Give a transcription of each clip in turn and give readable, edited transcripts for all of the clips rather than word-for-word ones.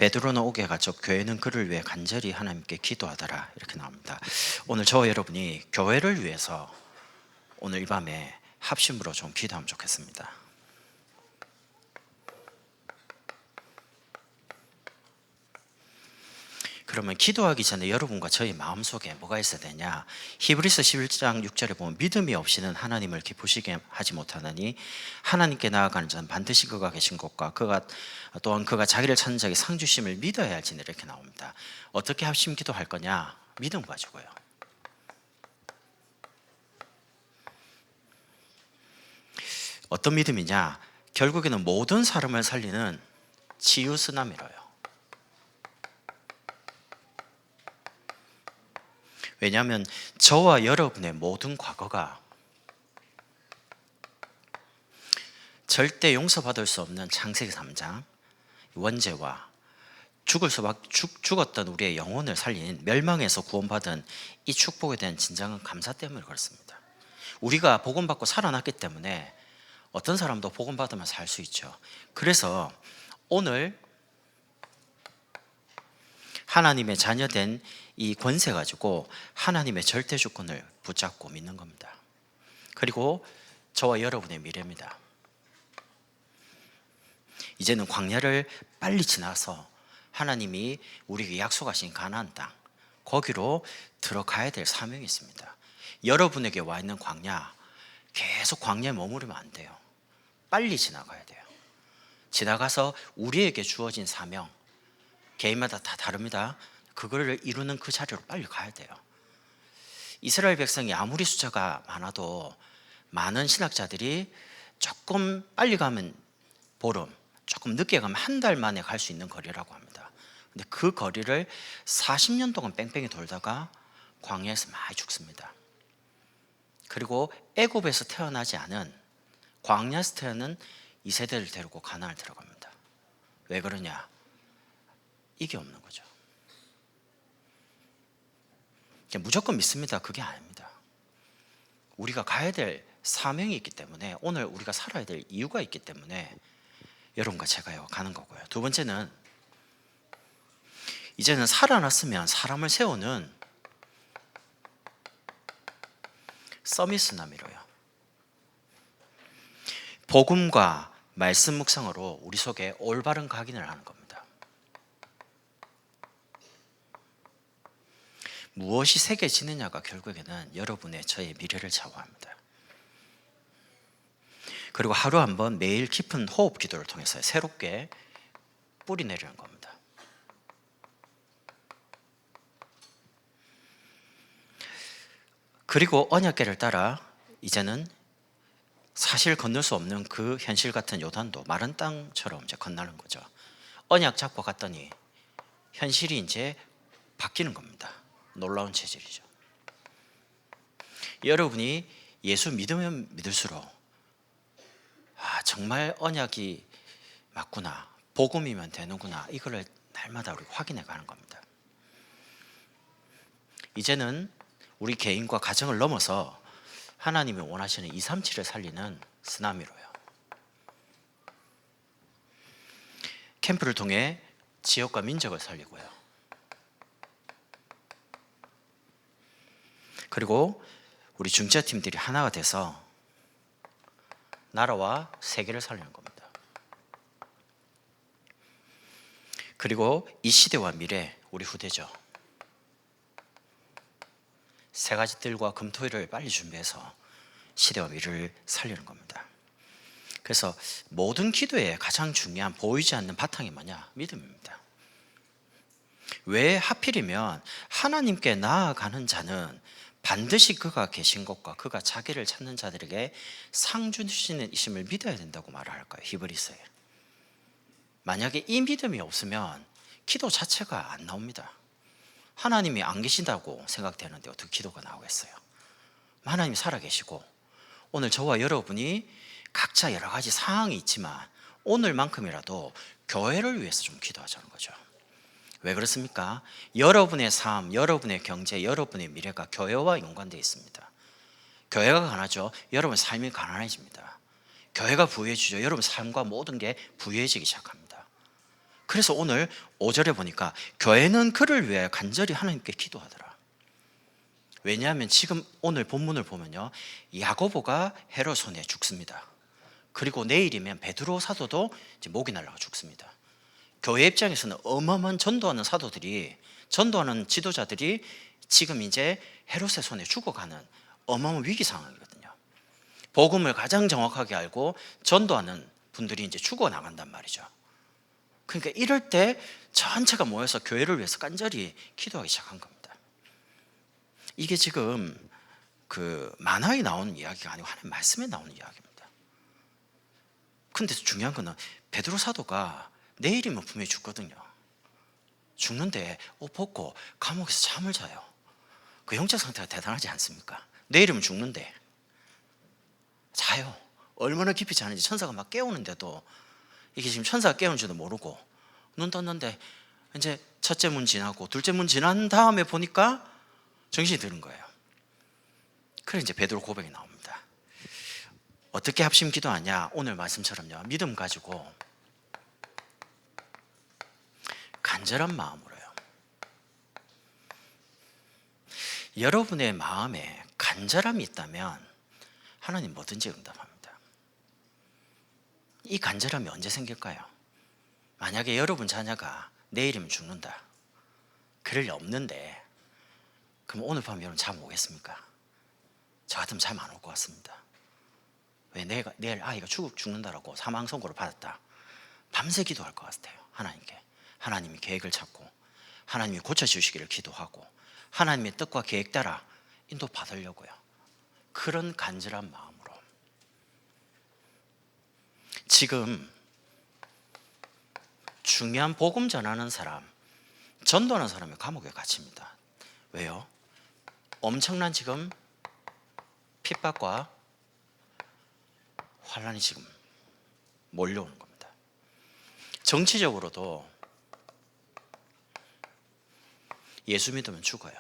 베드로는 오게 가죠. 교회는 그를 위해 간절히 하나님께 기도하더라. 이렇게 나옵니다. 오늘 저와 여러분이 교회를 위해서 오늘 이 밤에 합심으로 좀 기도하면 좋겠습니다. 그러면 기도하기 전에 여러분과 저희 마음속에 뭐가 있어야 되냐? 히브리서 11장 6절에 보면 믿음이 없이는 하나님을 기쁘시게 하지 못하나니 하나님께 나아가는 자는 반드시 그가 계신 것과 또한 그가 자기를 찾는 자에게 상 주심을 믿어야 할지니 이렇게 나옵니다. 어떻게 합심 기도할 거냐? 믿음 가지고요. 어떤 믿음이냐? 결국에는 모든 사람을 살리는 치유 쓰나미로요. 왜냐하면 저와 여러분의 모든 과거가 절대 용서받을 수 없는 창세기 3장 원죄와 죽었던 우리의 영혼을 살린 멸망에서 구원받은 이 축복에 대한 진정한 감사 때문에 그렇습니다. 우리가 복음받고 살아났기 때문에 어떤 사람도 복음받으면 살 수 있죠. 그래서 오늘 하나님의 자녀된 이 권세 가지고 하나님의 절대 주권을 붙잡고 믿는 겁니다. 그리고 저와 여러분의 미래입니다. 이제는 광야를 빨리 지나서 하나님이 우리에게 약속하신 가나안 땅, 거기로 들어가야 될 사명이 있습니다. 여러분에게 와 있는 광야, 계속 광야에 머무르면 안 돼요. 빨리 지나가야 돼요. 지나가서 우리에게 주어진 사명, 개인마다 다 다릅니다. 그거를 이루는 그 자리로 빨리 가야 돼요. 이스라엘 백성이 아무리 숫자가 많아도 많은 신학자들이 조금 빨리 가면 보름, 조금 늦게 가면 한 달 만에 갈 수 있는 거리라고 합니다. 근데 그 거리를 40년 동안 뺑뺑이 돌다가 광야에서 많이 죽습니다. 그리고 애굽에서 태어나지 않은 광야에서 태어난 2세대를 데리고 가나안을 들어갑니다. 왜 그러냐? 이게 없는 거죠. 무조건 믿습니다. 그게 아닙니다. 우리가 가야 될 사명이 있기 때문에, 오늘 우리가 살아야 될 이유가 있기 때문에 여러분과 제가요 가는 거고요. 두 번째는 이제는 살아났으면 사람을 세우는 서밋쓰나미로요. 복음과 말씀 묵상으로 우리 속에 올바른 각인을 하는 겁니다. 무엇이 새겨지느냐가 결국에는 여러분의 저의 미래를 좌우합니다. 그리고 하루 한번 매일 깊은 호흡 기도를 통해서 새롭게 뿌리 내리는 겁니다. 그리고 언약궤를 따라 이제는 사실 건널 수 없는 그 현실 같은 요단도 마른 땅처럼 이제 건너는 거죠. 언약 잡고 갔더니 현실이 이제 바뀌는 겁니다. 놀라운 체질이죠. 여러분이 예수 믿으면 믿을수록 정말 언약이 맞구나, 복음이면 되는구나, 이걸 날마다 우리 확인해 가는 겁니다. 이제는 우리 개인과 가정을 넘어서 하나님이 원하시는 237을 살리는 쓰나미로요. 캠프를 통해 지역과 민족을 살리고요. 그리고 우리 중재팀들이 하나가 돼서 나라와 세계를 살리는 겁니다. 그리고 이 시대와 미래, 우리 후대죠. 세 가지 뜰과 금토일을 빨리 준비해서 시대와 미래를 살리는 겁니다. 그래서 모든 기도의 가장 중요한 보이지 않는 바탕이 뭐냐? 믿음입니다. 왜 하필이면 하나님께 나아가는 자는 반드시 그가 계신 것과 그가 자기를 찾는 자들에게 상 주시는 이심을 믿어야 된다고 말을 할까요? 히브리서에. 만약에 이 믿음이 없으면 기도 자체가 안 나옵니다. 하나님이 안 계신다고 생각되는데 어떻게 기도가 나오겠어요? 하나님이 살아계시고 오늘 저와 여러분이 각자 여러 가지 상황이 있지만 오늘만큼이라도 교회를 위해서 좀 기도하자는 거죠. 왜 그렇습니까? 여러분의 삶, 여러분의 경제, 여러분의 미래가 교회와 연관되어 있습니다. 교회가 가난하죠. 여러분 삶이 가난해집니다. 교회가 부유해지죠. 여러분 삶과 모든 게 부유해지기 시작합니다. 그래서 오늘 5절에 보니까 교회는 그를 위해 간절히 하나님께 기도하더라. 왜냐하면 지금 오늘 본문을 보면요, 야고보가 헤롯 손에 죽습니다. 그리고 내일이면 베드로 사도도 이제 목이 날라가 죽습니다. 교회 입장에서는 어마어마한 전도하는 지도자들이 지금 이제 헤롯의 손에 죽어가는 어마어마한 위기 상황이거든요. 복음을 가장 정확하게 알고 전도하는 분들이 이제 죽어나간단 말이죠. 그러니까 이럴 때 전체가 모여서 교회를 위해서 간절히 기도하기 시작한 겁니다. 이게 지금 그 만화에 나오는 이야기가 아니고 하나님 말씀에 나오는 이야기입니다. 근데 중요한 거는 베드로 사도가 내일이면 분명히 죽거든요. 죽는데 옷 벗고 감옥에서 잠을 자요. 그 영적 상태가 대단하지 않습니까? 내일이면 죽는데 자요. 얼마나 깊이 자는지 천사가 막 깨우는데도 이게 지금 천사가 깨우는지도 모르고 눈 떴는데 이제 첫째 문 지나고 둘째 문 지난 다음에 보니까 정신이 드는 거예요. 그래 이제 베드로 고백이 나옵니다. 어떻게 합심 기도하냐? 오늘 말씀처럼요, 믿음 가지고 간절한 마음으로요. 여러분의 마음에 간절함이 있다면 하나님 뭐든지 응답합니다. 이 간절함이 언제 생길까요? 만약에 여러분 자녀가 내일이면 죽는다, 그럴 리 없는데 그럼 오늘 밤 여러분 잠 오겠습니까? 저 같으면 잠 안 올 것 같습니다. 왜? 내일 아이가 죽는다라고 사망 선고를 받았다. 밤새 기도할 것 같아요. 하나님께. 하나님이 계획을 찾고 하나님이 고쳐주시기를 기도하고 하나님의 뜻과 계획 따라 인도 받으려고요. 그런 간절한 마음으로. 지금 중요한 복음 전하는 사람, 전도하는 사람이 감옥에 갇힙니다. 왜요? 엄청난 지금 핍박과 환란이 지금 몰려오는 겁니다. 정치적으로도 예수 믿으면 죽어요.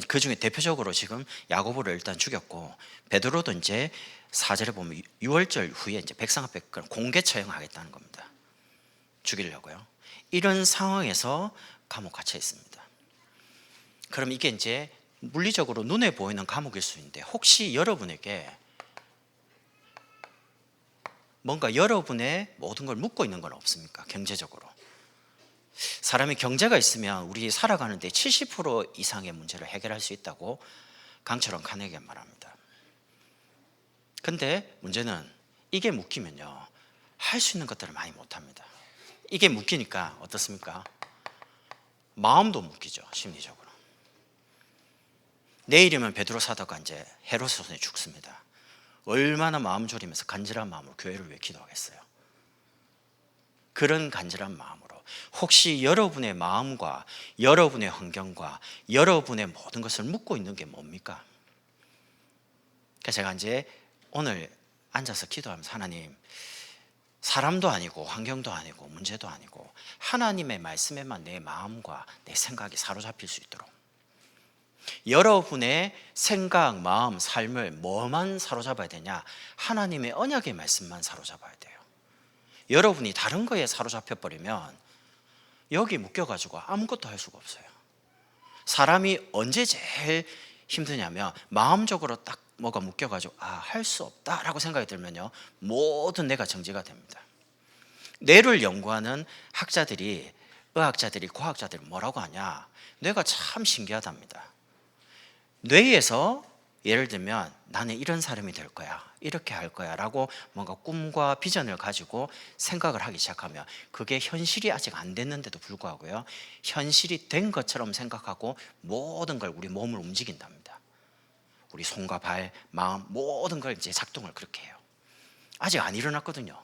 그 중에 대표적으로 지금 야고보를 일단 죽였고, 베드로도 이제 4절에 보면 6월절 후에 이제 백성 앞에 공개 처형하겠다는 겁니다. 죽이려고요. 이런 상황에서 감옥 갇혀 있습니다. 그럼 이게 이제 물리적으로 눈에 보이는 감옥일 수 있는데, 혹시 여러분에게 뭔가 여러분의 모든 걸 묻고 있는 건 없습니까? 경제적으로. 사람이 경제가 있으면 우리 살아가는데 70% 이상의 문제를 해결할 수 있다고 강철원 카네기가 말합니다. 근데 문제는 이게 묶이면요, 할 수 있는 것들을 많이 못합니다. 이게 묶이니까 어떻습니까? 마음도 묶이죠. 심리적으로. 내일이면 베드로 사도가 이제 헤롯 손에 죽습니다. 얼마나 마음 졸이면서 간절한 마음으로 교회를 위해 기도하겠어요. 그런 간절한 마음으로 혹시 여러분의 마음과 여러분의 환경과 여러분의 모든 것을 묻고 있는 게 뭡니까? 그래서 제가 이제 오늘 앉아서 기도하면서, 하나님, 사람도 아니고 환경도 아니고 문제도 아니고 하나님의 말씀에만 내 마음과 내 생각이 사로잡힐 수 있도록, 여러분의 생각, 마음, 삶을 뭐만 사로잡아야 되냐? 하나님의 언약의 말씀만 사로잡아야 돼요. 여러분이 다른 거에 사로잡혀 버리면 여기 묶여가지고 아무것도 할 수가 없어요. 사람이 언제 제일 힘드냐면, 마음적으로 딱 뭐가 묶여가지고 할 수 없다라고 생각이 들면요, 모든 뇌가 정지가 됩니다. 뇌를 연구하는 학자들이, 의학자들이, 과학자들이 뭐라고 하냐? 뇌가 참 신기하답니다. 뇌에서 예를 들면 나는 이런 사람이 될 거야, 이렇게 할 거야 라고 뭔가 꿈과 비전을 가지고 생각을 하기 시작하면 그게 현실이 아직 안 됐는데도 불구하고요, 현실이 된 것처럼 생각하고 모든 걸, 우리 몸을 움직인답니다. 우리 손과 발, 마음, 모든 걸 이제 작동을 그렇게 해요. 아직 안 일어났거든요.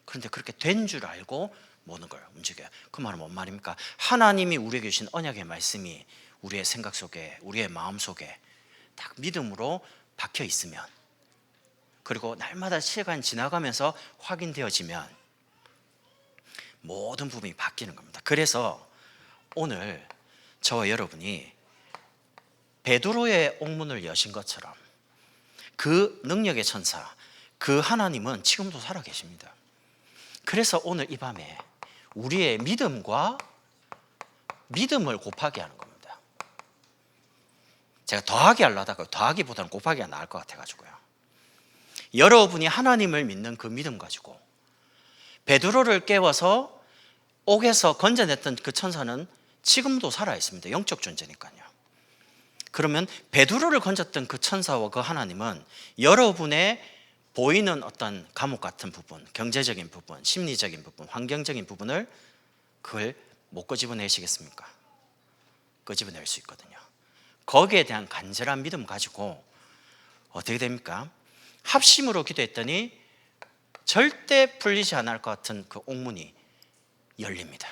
그런데 그렇게 된 줄 알고 모든 걸 움직여요. 그 말은 뭔 말입니까? 하나님이 우리에게 주신 언약의 말씀이 우리의 생각 속에, 우리의 마음 속에 딱 믿음으로 박혀 있으면, 그리고 날마다 시간 지나가면서 확인되어지면 모든 부분이 바뀌는 겁니다. 그래서 오늘 저와 여러분이 베드로의 옥문을 여신 것처럼 그 능력의 천사, 그 하나님은 지금도 살아계십니다. 그래서 오늘 이 밤에 우리의 믿음과 믿음을 곱하기 하는 겁니다. 제가 더하기 하려다가 더하기보다는 곱하기가 나을 것 같아가지고요. 여러분이 하나님을 믿는 그 믿음 가지고 베드로를 깨워서 옥에서 건져냈던 그 천사는 지금도 살아있습니다. 영적 존재니까요. 그러면 베드로를 건졌던 그 천사와 그 하나님은 여러분의 보이는 어떤 감옥 같은 부분, 경제적인 부분, 심리적인 부분, 환경적인 부분을 그걸 못 끄집어내시겠습니까? 끄집어낼 수 있거든요. 거기에 대한 간절한 믿음 가지고 어떻게 됩니까? 합심으로 기도했더니 절대 풀리지 않을 것 같은 그 옥문이 열립니다.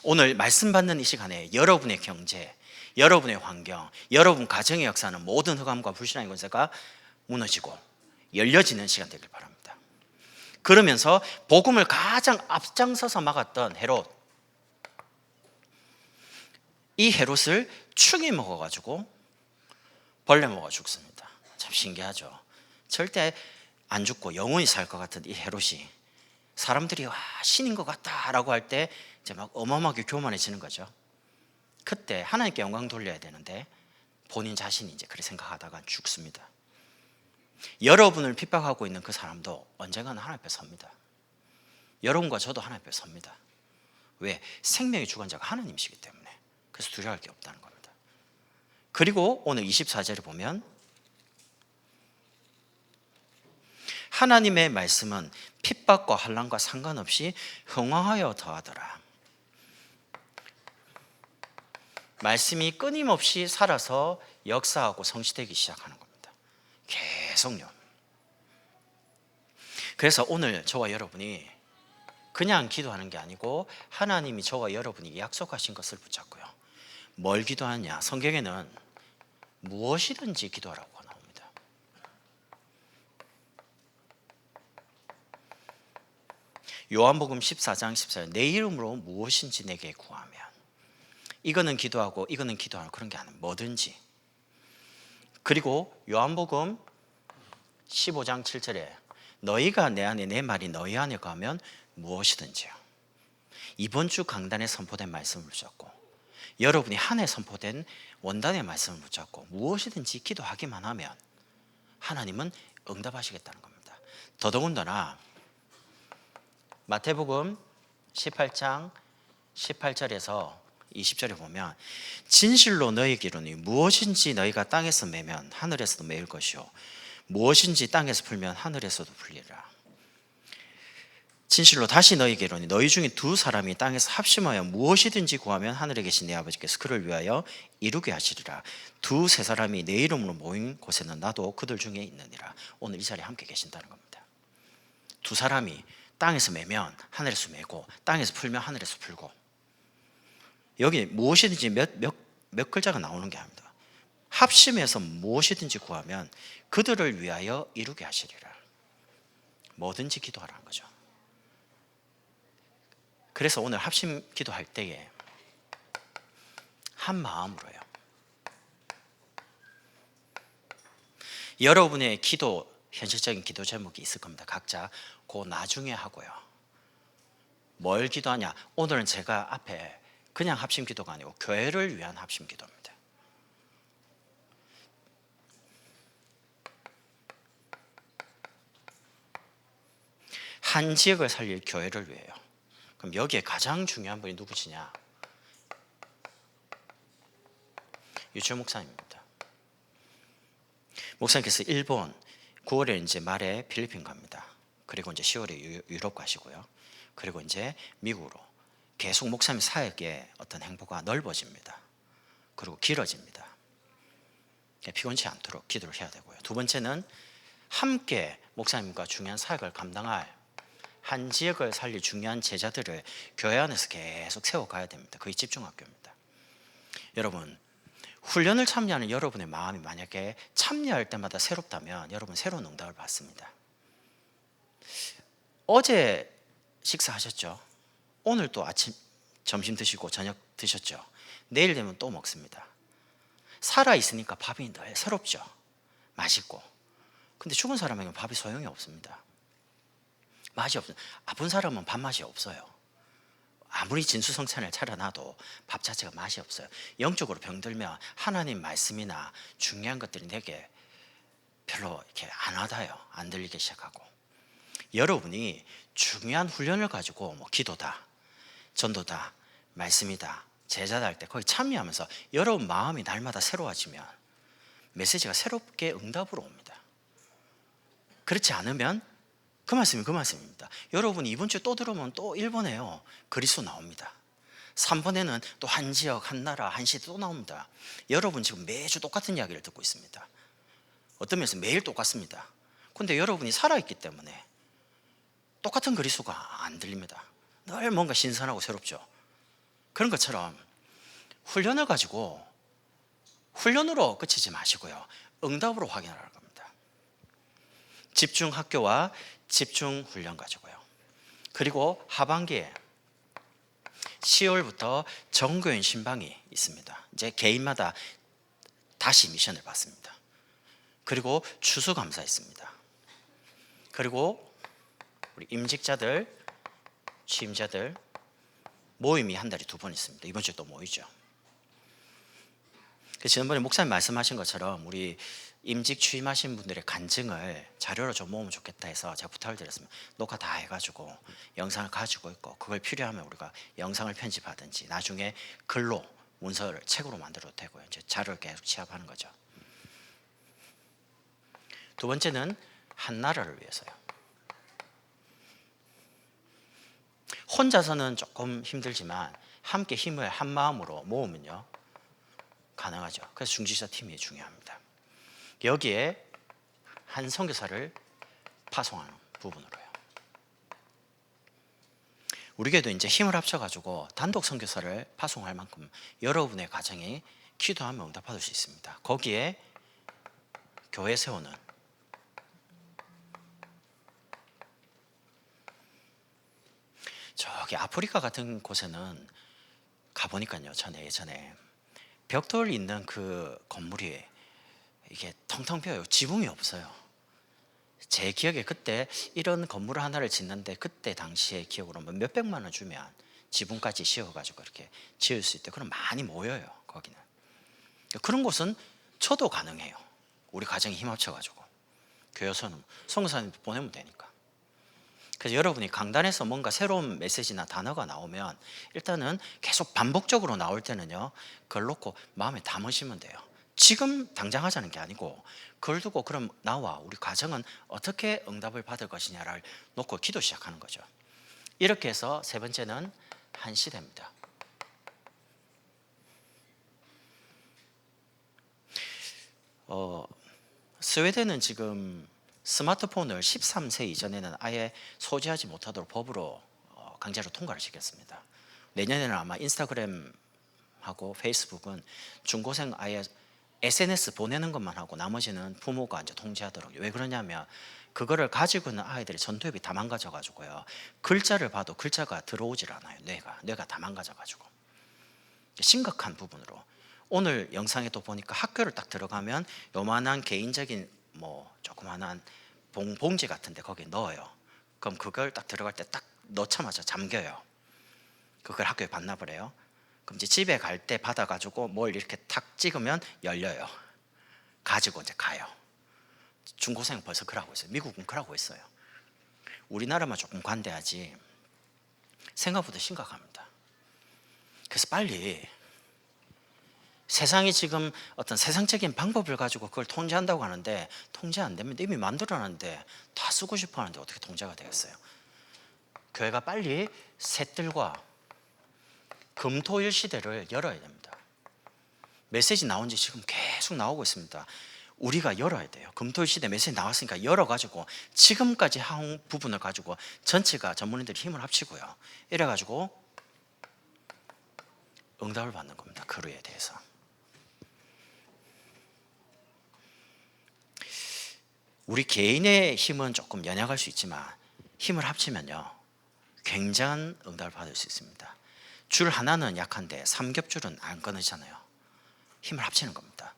오늘 말씀 받는 이 시간에 여러분의 경제, 여러분의 환경, 여러분 가정의 역사는 모든 흑암과 불신앙의 권세가 무너지고 열려지는 시간 되길 바랍니다. 그러면서 복음을 가장 앞장서서 막았던 헤롯, 이 헤롯을 충이 먹어가지고 벌레 먹어 죽습니다. 참 신기하죠. 절대 안 죽고 영원히 살 것 같은 이 헤롯이 사람들이 와 신인 것 같다라고 할 때 이제 막 어마어마하게 교만해지는 거죠. 그때 하나님께 영광 돌려야 되는데 본인 자신이 이제 그렇게 생각하다가 죽습니다. 여러분을 핍박하고 있는 그 사람도 언젠가는 하나님 앞에 섭니다. 여러분과 저도 하나님 앞에 섭니다. 왜? 생명의 주관자가 하나님이시기 때문에. 그래서 두려워할 게 없다는 겁니다. 그리고 오늘 24절에 보면 하나님의 말씀은 핍박과 환난과 상관없이 흥왕하여 더하더라. 말씀이 끊임없이 살아서 역사하고 성취되기 시작하는 겁니다. 계속요. 그래서 오늘 저와 여러분이 그냥 기도하는 게 아니고 하나님이 저와 여러분이 약속하신 것을 붙잡고요. 뭘 기도하냐? 성경에는 무엇이든지 기도하라고 나옵니다. 요한복음 14장 14절 내 이름으로 무엇인지 내게 구하면, 이거는 기도하고 이거는 기도하는 그런 게 아니에요. 뭐든지. 그리고 요한복음 15장 7절에 너희가 내 안에 내 말이 너희 안에 가면 무엇이든지요. 이번 주 강단에 선포된 말씀을 붙잡고 여러분이 한 해 선포된 원단의 말씀을 붙잡고 무엇이든지 기도하기만 하면 하나님은 응답하시겠다는 겁니다. 더더군다나 마태복음 18장 18절에서 20절에 보면 진실로 너희에게 이르노니 무엇인지 너희가 땅에서 매면 하늘에서도 매일 것이요 무엇인지 땅에서 풀면 하늘에서도 풀리리라. 진실로 다시 너희에게 이르노니 너희 중에 두 사람이 땅에서 합심하여 무엇이든지 구하면 하늘에 계신 내 아버지께서 그를 위하여 이루게 하시리라. 두세 사람이 내 이름으로 모인 곳에는 나도 그들 중에 있느니라. 오늘 이 자리에 함께 계신다는 겁니다. 두 사람이 땅에서 매면 하늘에서 매고 땅에서 풀면 하늘에서 풀고, 여기 무엇이든지 몇 글자가 나오는 게 아닙니다. 합심해서 무엇이든지 구하면 그들을 위하여 이루게 하시리라. 뭐든지 기도하라는 거죠. 그래서 오늘 합심 기도할 때에 한 마음으로요. 여러분의 기도, 현실적인 기도 제목이 있을 겁니다. 각자 그 나중에 하고요. 뭘 기도하냐? 오늘은 제가 앞에 그냥 합심 기도가 아니고 교회를 위한 합심 기도입니다. 한 지역을 살릴 교회를 위해요. 그럼 여기에 가장 중요한 분이 누구시냐? 유철 목사님입니다. 목사님께서 일본 9월에 이제 말에 필리핀 갑니다. 그리고 이제 10월에 유럽 가시고요. 그리고 이제 미국으로 계속 목사님 사역의 어떤 행보가 넓어집니다. 그리고 길어집니다. 피곤치 않도록 기도를 해야 되고요. 두 번째는 함께 목사님과 중요한 사역을 감당할 한 지역을 살릴 중요한 제자들을 교회 안에서 계속 세워가야 됩니다. 그게 집중학교입니다. 여러분, 훈련을 참여하는 여러분의 마음이 만약에 참여할 때마다 새롭다면 여러분 새로운 응답을 받습니다. 어제 식사하셨죠? 오늘 또 아침, 점심 드시고 저녁 드셨죠? 내일 되면 또 먹습니다. 살아있으니까 밥이 늘 새롭죠? 맛있고. 근데 죽은 사람에게는 밥이 소용이 없습니다. 맛이 없어요. 아픈 사람은 밥맛이 없어요. 아무리 진수성찬을 차려놔도 밥 자체가 맛이 없어요. 영적으로 병들면 하나님 말씀이나 중요한 것들이 내게 별로 이렇게 안 와닿아요. 안 들리기 시작하고. 여러분이 중요한 훈련을 가지고 뭐 기도다, 전도다, 말씀이다, 제자다 할 때 거기 참여하면서 여러분 마음이 날마다 새로워지면 메시지가 새롭게 응답으로 옵니다. 그렇지 않으면 그 말씀이 그 말씀입니다. 여러분이 이번 주에 또 들어오면 또 1번에요 그리스도 나옵니다. 3번에는 또 한 지역, 한 나라, 한 시대 또 나옵니다. 여러분 지금 매주 똑같은 이야기를 듣고 있습니다. 어떤 면에서 매일 똑같습니다. 근데 여러분이 살아있기 때문에 똑같은 그리스도가 안 들립니다. 늘 뭔가 신선하고 새롭죠. 그런 것처럼 훈련을 가지고 훈련으로 그치지 마시고요, 응답으로 확인하라는 겁니다. 집중 학교와 집중 훈련 가지고요. 그리고 하반기에 10월부터 정교인 신방이 있습니다. 이제 개인마다 다시 미션을 받습니다. 그리고 추수감사 있습니다. 그리고 우리 임직자들, 취임자들 모임이 한 달에 2번 있습니다. 이번 주에 또 모이죠. 지난번에 목사님 말씀하신 것처럼 우리 임직 취임하신 분들의 간증을 자료로 좀 모으면 좋겠다 해서 제가 부탁을 드렸습니다. 녹화 다 해가지고 영상을 가지고 있고, 그걸 필요하면 우리가 영상을 편집하든지 나중에 글로 문서를 책으로 만들어도 되고요. 이제 자료를 계속 취합하는 거죠. 두 번째는 한 나라를 위해서요. 혼자서는 조금 힘들지만 함께 힘을 한 마음으로 모으면요 가능하죠. 그래서 중지자 팀이 중요합니다. 여기에 한 선교사를 파송하는 부분으로요. 우리 교회도 이제 힘을 합쳐가지고 단독 선교사를 파송할 만큼 여러분의 가정이 기도하면 응답받을 수 있습니다. 거기에 교회 세우는 저기 아프리카 같은 곳에는 가보니까요, 전에 예전에 벽돌 있는 그 건물이 이게 텅텅 비어요. 지붕이 없어요. 제 기억에 그때 이런 건물 하나를 짓는데 그때 당시에 기억으로 몇백만 원 주면 지붕까지 씌워가지고 이렇게 지을 수 있대. 그럼 많이 모여요. 거기는. 그런 곳은 저도 가능해요. 우리 가정이 힘 합쳐가지고 교회에서는 선교사님 보내면 되니까. 그래서 여러분이 강단에서 뭔가 새로운 메시지나 단어가 나오면 일단은 계속 반복적으로 나올 때는요, 그걸 놓고 마음에 담으시면 돼요. 지금 당장 하자는 게 아니고 그걸 두고 그럼 나와 우리 가정은 어떻게 응답을 받을 것이냐를 놓고 기도 시작하는 거죠. 이렇게 해서 세 번째는 한 시대입니다. 스웨덴은 지금 스마트폰을 13세 이전에는 아예 소지하지 못하도록 법으로 강제로 통과를 시켰습니다. 내년에는 아마 인스타그램하고 페이스북은 중고생 아예 SNS 보내는 것만 하고 나머지는 부모가 이제 통제하도록. 왜 그러냐면 그거를 가지고 있는 아이들의 전투협이 다 망가져가지고요, 글자를 봐도 글자가 들어오질 않아요. 뇌가 다 망가져가지고 심각한 부분으로. 오늘 영상에 또 보니까 학교를 딱 들어가면 요만한 개인적인 뭐 조그만한 봉지 같은데 거기에 넣어요. 그럼 그걸 딱 들어갈 때 딱 넣자마자 잠겨요. 그걸 학교에 반납을 해요. 그럼 이제 집에 갈 때 받아가지고 뭘 이렇게 탁 찍으면 열려요. 가지고 이제 가요. 중고생 벌써 그러고 있어요. 미국은 그러고 있어요. 우리나라만 조금 관대하지 생각보다 심각합니다. 그래서 빨리 세상이 지금 어떤 세상적인 방법을 가지고 그걸 통제한다고 하는데 통제 안 됩니다. 이미 만들어놨는데 다 쓰고 싶어 하는데 어떻게 통제가 되겠어요? 교회가 빨리 셋들과 금토일 시대를 열어야 됩니다. 메시지 나온 지 지금 계속 나오고 있습니다. 우리가 열어야 돼요. 금토일 시대 메시지 나왔으니까 열어가지고 지금까지 한 부분을 가지고 전체가 전문인들이 힘을 합치고요, 이래가지고 응답을 받는 겁니다. 그루에 대해서. 우리 개인의 힘은 조금 연약할 수 있지만 힘을 합치면요 굉장한 응답을 받을 수 있습니다. 줄 하나는 약한데 삼겹줄은 안 끊어지잖아요. 힘을 합치는 겁니다.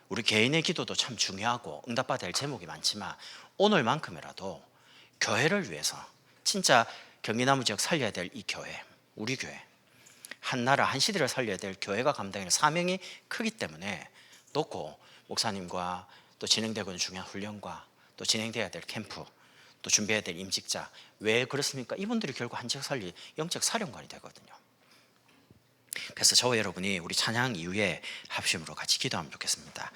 우리 개인의 기도도 참 중요하고 응답받아야 할 제목이 많지만 오늘만큼이라도 교회를 위해서 진짜 경기남부 지역 살려야 될 이 교회, 우리 교회, 한 나라 한 시대를 살려야 될 교회가 감당할 사명이 크기 때문에 놓고 목사님과 또 진행되고 있는 중요한 훈련과 또 진행돼야 될 캠프, 또 준비해야 될 임직자, 왜 그렇습니까? 이분들이 결국 한 지역 살릴 영적 사령관이 되거든요. 그래서 저와 여러분이 우리 찬양 이후에 합심으로 같이 기도하면 좋겠습니다.